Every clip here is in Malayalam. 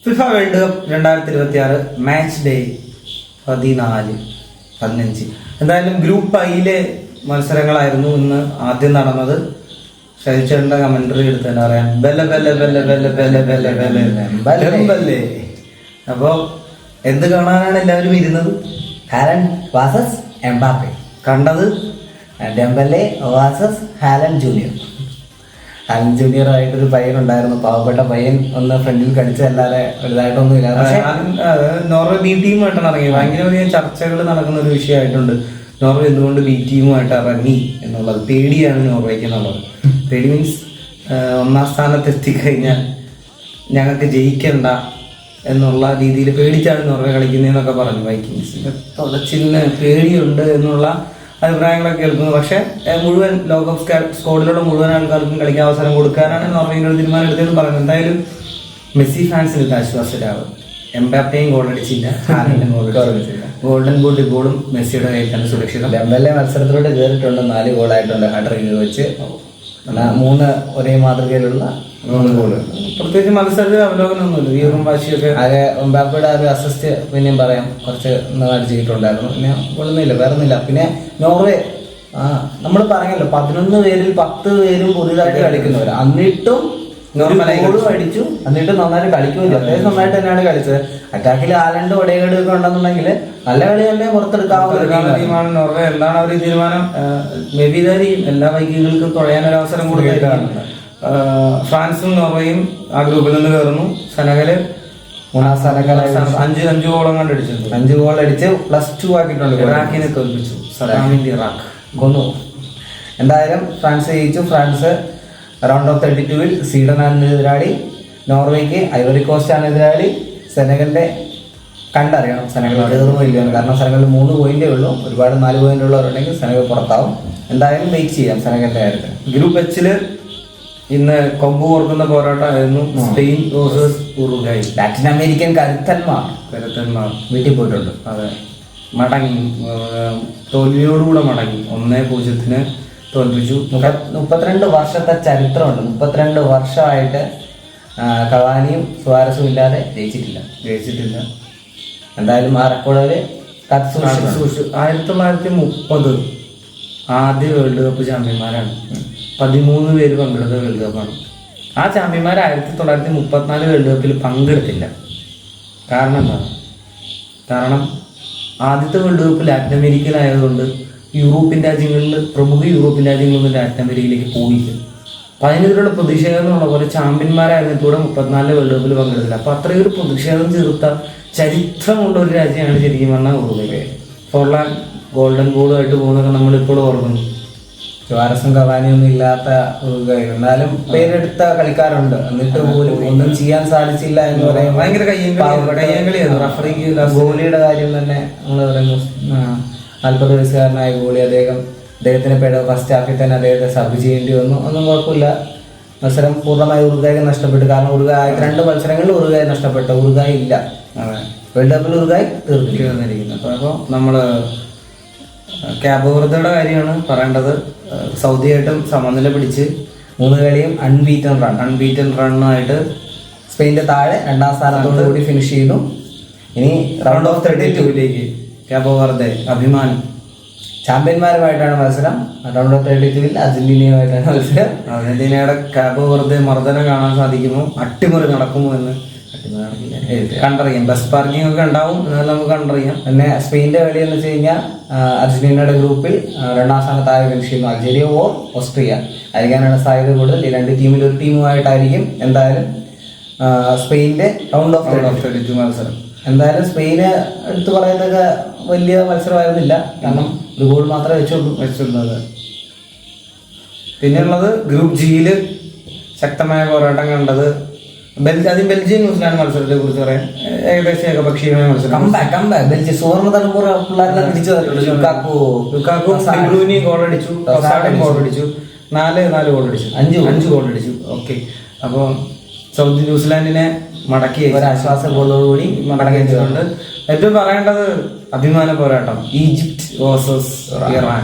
FIFA world cup 2026 match day 14-15. എന്തായാലും ഗ്രൂപ്പ് ഐയിലെ മത്സരങ്ങളായിരുന്നു ഇന്ന് ആദ്യം നടന്നത്. ഷൈച്ചേട്ടന്റെ കമന്ററി എടുത്ത് തന്നെ പറയാം, ബെല്ല ബെല്ല ബെല്ല ബെല്ല ബെല്ല ബെല്ല ബെല്ല ബെല്ലേ. അപ്പൊ എന്ത് കാണാനാണ് എല്ലാവരും ഇരുന്നത്? Haaland versus Mbappe. കണ്ടത് Dembele versus Haaland junior. Haaland junior ആയിട്ടൊരു പയ്യനുണ്ടായിരുന്നു, പാവപ്പെട്ട പയ്യൻ. ഒന്ന് ഫ്രണ്ടിൽ കളിച്ചല്ലാതെ വലുതായിട്ടൊന്നും ഇല്ല. പക്ഷേ നോർവേ ബി ടീമുമായിട്ടാണ് ഇറങ്ങിയത്. ഭയങ്കര വലിയ ചർച്ചകൾ നടക്കുന്ന ഒരു വിഷയമായിട്ടുണ്ട്. നോർവേ എന്തുകൊണ്ട് ബി ടീമുമായിട്ട് ഇറങ്ങി എന്നുള്ളത്. പേടിയാണ് നോർവേക്ക് എന്നുള്ളത്. പേടി മീൻസ് ഒന്നാം സ്ഥാനത്ത് എത്തിക്കഴിഞ്ഞാൽ ഞങ്ങൾക്ക് ജയിക്കണ്ട എന്നുള്ള രീതിയിൽ പേടിച്ചാണ് നോർവേ കളിക്കുന്നതെന്നൊക്കെ പറഞ്ഞു. വൈക്കിങ്സിന്റെ തുടച്ചിലിന് പേടിയുണ്ട് എന്നുള്ള അഭിപ്രായങ്ങളൊക്കെ കേൾക്കുന്നു. പക്ഷെ മുഴുവൻ ലോകകപ്പ് സ്ക്വാഡിലുള്ള മുഴുവൻ ആൾക്കാർക്കും കളിക്കാൻ അവസരം കൊടുക്കാനാണ് നോർവേയുടെ ഒരു തീരുമാനം എടുത്തതെന്ന് പറയുന്നത്. എന്തായാലും മെസ്സി ഫാൻസിന് ഇത് ആശ്വാസരാകും. എംബാപ്പയും ഗോൾ അടിച്ചില്ല, ഹാലൻഡും ഗോൾ അടിച്ചില്ല. ഗോൾഡൻ ബൂട്ട് ഇപ്പോഴും മെസ്സിയുടെ കയ്യിലാണ് സുരക്ഷിതം. ഡെംബലെ മത്സരത്തിലൂടെ കയറിയിട്ടുണ്ട്, 4 ഗോളായിട്ടുണ്ട്. ഹാട്രിക് വെച്ച് 3 ഒരേ മാതൃകയിലുള്ള 3 ഗോള്. പ്രത്യേകിച്ച് മത്സരത്തിൽ അവലോകനമൊന്നുമില്ല, വീറും വാശിയൊക്കെ. അത് എംബാപ്പയുടെ ഒരു അസിസ്റ്റ് പിന്നെയും പറയാം, കുറച്ച് അടിച്ചിട്ടുണ്ടായിരുന്നു. പിന്നെ ഒന്നുമില്ല, വേറെ ഒന്നുമില്ല. പിന്നെ നോർവേ നമ്മൾ പറഞ്ഞല്ലോ 11 പേരിൽ 10 പേരും പുതിയതായിട്ട് കളിക്കുന്നവർ. എന്നിട്ടും അടിച്ചു, എന്നിട്ട് നന്നായിട്ട് കളിക്കുകയും ചെയ്തു. അത്യാവശ്യം നന്നായിട്ട് തന്നെയാണ് കളിച്ചത്. അറ്റാക്കിൽ ഹാലൻഡ് ഒടേകേട് ഒക്കെ ഉണ്ടെന്നുണ്ടെങ്കിൽ നല്ല കളി തന്നെ പുറത്തെടുക്കാവുന്ന ടീമാണ് നോർവേ. എന്താണ് അവർ തീരുമാനം? മെബിദാരിയും എല്ലാ വൈകികൾക്കും തുഴയാനൊരു അവസരം കൊടുത്തിട്ടാണ്. ഫ്രാൻസും നോർവേയും ആ ഗ്രൂപ്പിൽ നിന്ന് കയറുന്നു. സെനഗല് 3-ാം സ്ഥാനക്കാരായി 5 ഗോളം കണ്ട് അടിച്ചിട്ടുണ്ട്. 5 ഗോൾ അടിച്ച് +2 ആക്കിയിട്ടുണ്ട്. ഇറാഖിനെ തോൽപ്പിച്ചു. സദാമിന്റെ ഇറാഖ് കൊന്നു. എന്തായാലും ഫ്രാൻസ് ജയിച്ചു. ഫ്രാൻസ് റൗണ്ട് ഓഫ് 32-ൽ സ്വീഡനാണ് എതിരാളി. നോർവേക്ക് ഐവറി കോസ്റ്റ് ആണ് എതിരാളി. സെനഗലിന്റെ കണ്ടറിയണം സെനഗൽ കയറുമോ ഇല്ലയോ, കാരണം സെനഗലിൽ 3 പോയിന്റേ ഉള്ളൂ. ഒരുപാട് 4 പോയിന്റ് ഉള്ളവരുണ്ടെങ്കിൽ സെനഗൽ പുറത്താവും. എന്തായാലും വെയിറ്റ് ചെയ്യാം സെനഗലിന്റെ കാര്യത്തിൽ. ഗ്രൂപ്പ് എച്ചില് ഇന്ന് കൊമ്പ് കോർക്കുന്ന പോരാട്ടമായിരുന്നു Spain versus Uruguay. Latin American കരുത്തന്മാർ വീട്ടിൽ പോയിട്ടുണ്ട്. അതെ, മടങ്ങി, തോൽവിയോടുകൂടെ മടങ്ങി. 1-0 തോൽപ്പിച്ചു. 32 വർഷത്തെ ചരിത്രമുണ്ട്. 32 വർഷമായിട്ട് കവാനിയും സുവാരസും ഇല്ലാതെ ജയിച്ചിട്ടില്ല. എന്തായാലും ആ റെക്കോർഡ് കാത്തു സൂക്ഷിച്ചു. 1930 ആദ്യ വേൾഡ് കപ്പ് ചാമ്പ്യന്മാരാണ്. 13 പേര് പങ്കെടുത്ത വേൾഡ് കപ്പാണ്. ആ ചാമ്പ്യന്മാർ 1934 വേൾഡ് കപ്പിൽ പങ്കെടുത്തില്ല. കാരണം എന്താണ്? കാരണം ആദ്യത്തെ വേൾഡ് കപ്പ് ലാറ്റിൻ അമേരിക്കയിലായതുകൊണ്ട് യൂറോപ്യൻ രാജ്യങ്ങളിൽ, പ്രമുഖ യൂറോപ്യൻ രാജ്യങ്ങളൊന്നും ലാറ്റിൻ അമേരിക്കയിലേക്ക് പോയില്ല. അപ്പം അതിനെതിരെയുള്ള പ്രതിഷേധം എന്നുള്ള പോലെ ചാമ്പ്യന്മാരായിരുന്നിട്ടൂടെ 34 വേൾഡ് കപ്പിൽ പങ്കെടുത്തില്ല. അപ്പം അത്രയും ഒരു പ്രതിഷേധം ചെറുത്ത ചരിത്രമുള്ള ഒരു രാജ്യമാണ് ശരിക്കും പറഞ്ഞാൽ ഉറുഗ്വേ. ഫോർലാൻ ഗോൾഡൻ ബോളുമായിട്ട് പോകുന്നതൊക്കെ നമ്മളിപ്പോൾ ഓർക്കുന്നു. സുവാരസും കവാനിയൊന്നും ഇല്ലാത്ത ഉറുഗ്വേ. എന്നാലും പേരെടുത്ത കളിക്കാരുണ്ട്, എന്നിട്ട് പോലും ഒന്നും ചെയ്യാൻ സാധിച്ചില്ല എന്ന് പറയുമ്പോൾ ഭയങ്കര കയ്യങ്കളിയായിരുന്നു. റഫറിക്ക് ഗോളിയുടെ കാര്യം തന്നെ നമ്മൾ പറയുന്നു. 40 വയസ്സുകാരനായ ഗോളി, അദ്ദേഹത്തിന് ഫസ്റ്റ് ഹാഫിൽ തന്നെ അദ്ദേഹത്തെ സബ് ചെയ്യേണ്ടി വന്നു. ഒന്നും കുഴപ്പമില്ല. മത്സരം പൂർണ്ണമായി ഉറുഗ്വായ്ക്ക് നഷ്ടപ്പെട്ടു. കാരണം ഉറുഗ്വായ് 2 മത്സരങ്ങളിൽ ഉറുഗ്വായ് നഷ്ടപ്പെട്ടു. ഉറുഗ്വായ് ഇല്ല വേൾഡ് കപ്പിൽ. ഉറുഗ്വായ് തീർന്നിരിക്കുന്നത്. അപ്പോൾ നമ്മള് ക്യാബ് വെർദയുടെ കാര്യമാണ് പറയേണ്ടത്. സൗദിയായിട്ടും സമനില പിടിച്ച് 3 കളിയും അൺബീറ്റൻ റണ്ണായിട്ട് സ്പെയിൻ്റെ താഴെ 2ാം സ്ഥാനത്തോടു കൂടി ഫിനിഷ് ചെയ്തു. ഇനി റൗണ്ട് ഓഫ് 32ലേക്ക് ക്യാബ് വെർദെ അഭിമാനം. ചാമ്പ്യന്മാരുമായിട്ടാണ് മത്സരം. റൗണ്ട് ഓഫ് 32-ൽ അർജന്റീനയുമായിട്ടാണ് മത്സരം. അർജന്റീനയുടെ ക്യാബ് വെർദെ മർദ്ദനം കാണാൻ സാധിക്കുമോ, അട്ടിമറി നടക്കുമോ എന്ന് കണ്ടറിയാം. ബസ് പാർക്കിംഗ് ഒക്കെ ഉണ്ടാവും, എന്നാലും നമുക്ക് കണ്ടറിയാം. പിന്നെ സ്പെയിൻ്റെ കളി എന്ന് വെച്ച് കഴിഞ്ഞാൽ അർജന്റീനയുടെ ഗ്രൂപ്പിൽ 2ാം സ്ഥാനത്തായ ഫിനിഷ് ചെയ്യുന്നു. അൾജീരിയ ഓർ ഓസ്ട്രിയ ആയിരിക്കാനാണ് സാധ്യത കൂടുതൽ. ഈ 2 ടീമിൽ ഒരു ടീമുമായിട്ടായിരിക്കും എന്തായാലും സ്പെയിൻ്റെ റൗണ്ട് ഓഫ് 32 മത്സരം. എന്തായാലും സ്പെയിന് എടുത്തു പറയുന്നത് വലിയ മത്സരമായിരുന്നില്ല, കാരണം ഒരു ഗോൾ മാത്രമേ വെച്ചുള്ളത്. പിന്നെയുള്ളത് ഗ്രൂപ്പ് ജിയിൽ ശക്തമായ പോരാട്ടം കണ്ടത് ബെൽജിയം ന്യൂസിലാൻഡ് മത്സരത്തെ കുറിച്ച് പറയാൻ. ഏകദേശം ഏകപക്ഷീയമായ മത്സരം. ബെൽജിയം സുവർണ്ണ തലമുറ പിള്ളേരെല്ലാം തിരിച്ചു ഗോൾ അടിച്ചു, ഗോൾ അടിച്ചു, 4 ഗോൾ അടിച്ചു, 5 ഗോൾ അടിച്ചു. ഓക്കെ, അപ്പോൾ സൗദി ന്യൂസിലാൻഡിനെ മടക്കി ഒരാശ്വാസ ഗോളോടുകൂടി മടക്കിച്ചുകൊണ്ട് ഏറ്റവും പറയേണ്ടത് അഭിമാന പോരാട്ടം ഈജിപ്റ്റ് വേഴ്സസ് ഇറാൻ.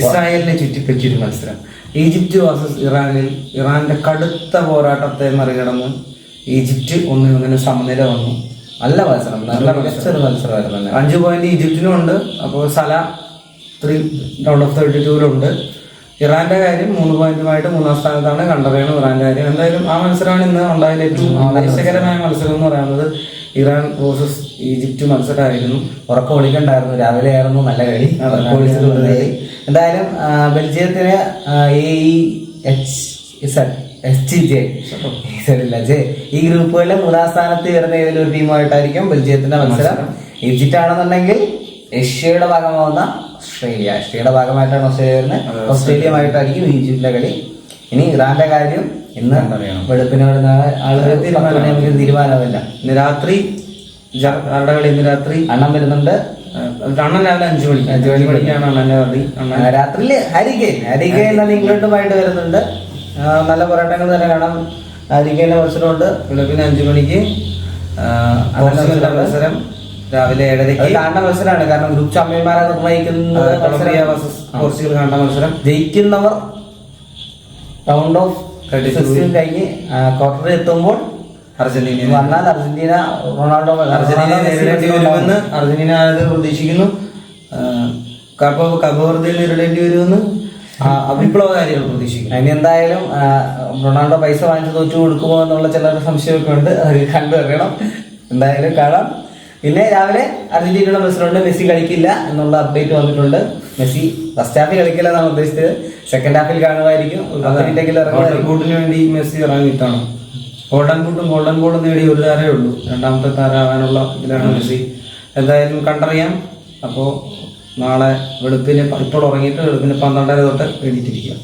ഇസ്രായേലിനെ ചുറ്റിപ്പറ്റിയൊരു മത്സരം. ഈജിപ്റ്റ് വേഴ്സസ് ഇറാനിൽ ഇറാന്റെ കടുത്ത പോരാട്ടത്തെ മറികടന്ന് ഈജിപ്റ്റ് 1-1 സമനില വന്നു. നല്ല മത്സരം, നല്ല മികച്ചൊരു മത്സരമായിരുന്നു തന്നെ. 5 പോയിന്റ് ഈജിപ്തിനും ഉണ്ട്. അപ്പോൾ സല 3 റൗണ്ട് ഓഫ് 32-ലുണ്ട്. ഇറാന്റെ കാര്യം 3 പോയിന്റുമായിട്ട് 3-ാം സ്ഥാനത്താണ്. കണ്ടറിയണം ഇറാന്റെ കാര്യം. എന്തായാലും ആ മത്സരമാണ് ഇന്ന് ഉണ്ടായതിൽ ഏറ്റവും ആവേശകരമായ മത്സരം എന്ന് പറയുന്നത്. ഇറാൻ വേഴ്സസ് ഈജിപ്റ്റ് മത്സരമായിരുന്നു. ഉറക്കം ഒളിക്കണ്ടായിരുന്നു, രാവിലെ ആയിരുന്നു നല്ല കളി. എന്തായാലും ബെൽജിയത്തിന് ഈ ഗ്രൂപ്പുകളിലെ 3-ാം സ്ഥാനത്ത് വരുന്ന ഏതെങ്കിലും ഒരു ടീമായിട്ടായിരിക്കും ബെൽജിയത്തിന്റെ മത്സരം. ഈജിപ്റ്റ് ആണെന്നുണ്ടെങ്കിൽ ഏഷ്യയുടെ ഭാഗമാവുന്ന ഏഷ്യയുടെ ഭാഗമായിട്ടാണ് ഓസ്ട്രേലിയ വരുന്നത്. ഓസ്ട്രേലിയയുമായിട്ടായിരിക്കും ഈജിപ്തിന്റെ കളി. ഇനി ഇറാന്റെ കാര്യം ഇന്ന് വെളുപ്പിന് ആളുകൾ തീരുമാനമില്ല. ഇന്ന് രാത്രി ആരുടെ കളി? ഇന്ന് രാത്രി അണ്ണൻ വരുന്നുണ്ട്. അണ്ണൻ രാവിലെ 5 മണിക്കാണ് അണ്ണന്റെ കളി. രാത്രിയില് ഹരികെയിൻ ഇംഗ്ലണ്ടുമായിട്ട് വരുന്നുണ്ട്. നല്ല പോരാട്ടങ്ങൾ തന്നെ കാണാം. ഹരികെയിന്റെ മത്സരമുണ്ട് വെളുപ്പിന് 5 മണിക്ക്. മത്സരം രാവിലെ 7:30 കാണേണ്ട മത്സരമാണ്. കാരണം ഗ്രൂപ്പ് ചാമ്പ്യന്മാരെ നിർണ്ണയിക്കുന്നത് പോർച്ചുഗൽ കാണേണ്ട മത്സരം. ജയിക്കുന്നവർ റൗണ്ട് ഓഫ് 16 കഴിഞ്ഞ് ക്വാർട്ടറിൽ എത്തുമ്പോൾ അർജന്റീന വന്നാൽ അർജന്റീന അർജന്റീന നേരിടേണ്ടി വരുമെന്ന് അർജന്റീന പ്രതീക്ഷിക്കുന്നു. കബവർദെ നേരിടേണ്ടി വരുമെന്ന് വിപ്ലവകാരികൾ പ്രതീക്ഷിക്കുന്നു. അതിന് എന്തായാലും റൊണാൾഡോ പൈസ വാങ്ങിച്ച് തോറ്റു കൊടുക്കുമോ എന്നുള്ള ചിലരുടെ സംശയമൊക്കെ ഉണ്ട്. അത് കണ്ടുവരണം. എന്തായാലും കാണാം. പിന്നെ രാവിലെ അർജന്റീനയുടെ മത്സരമുണ്ട്. മെസ്സി കളിക്കില്ല എന്നുള്ള അപ്ഡേറ്റ് വന്നിട്ടുണ്ട്. മെസ്സി ഫസ്റ്റ് ഹാഫിൽ കളിക്കില്ല എന്നാണ് ഉദ്ദേശിച്ചത്. സെക്കൻഡ് ഹാഫിൽ കാണുമായിരിക്കും. ഗോൾഡൻ ബൂട്ടിന് വേണ്ടി മെസ്സി ഇറങ്ങിയിട്ടാണ്. ഗോൾഡൻ ബോൾ നേടി ഒരു താരമേ ഉള്ളൂ. രണ്ടാമത്തെ താരമാകാനുള്ള ഇതിലാണ് മെസ്സി. എന്തായാലും കണ്ടറിയാം. അപ്പോൾ നാളെ വെളുപ്പിന് ഇപ്പോൾ ഉറങ്ങിയിട്ട് വെളുപ്പിന് 12:30 തൊട്ട് എണീറ്റിരിക്കുക.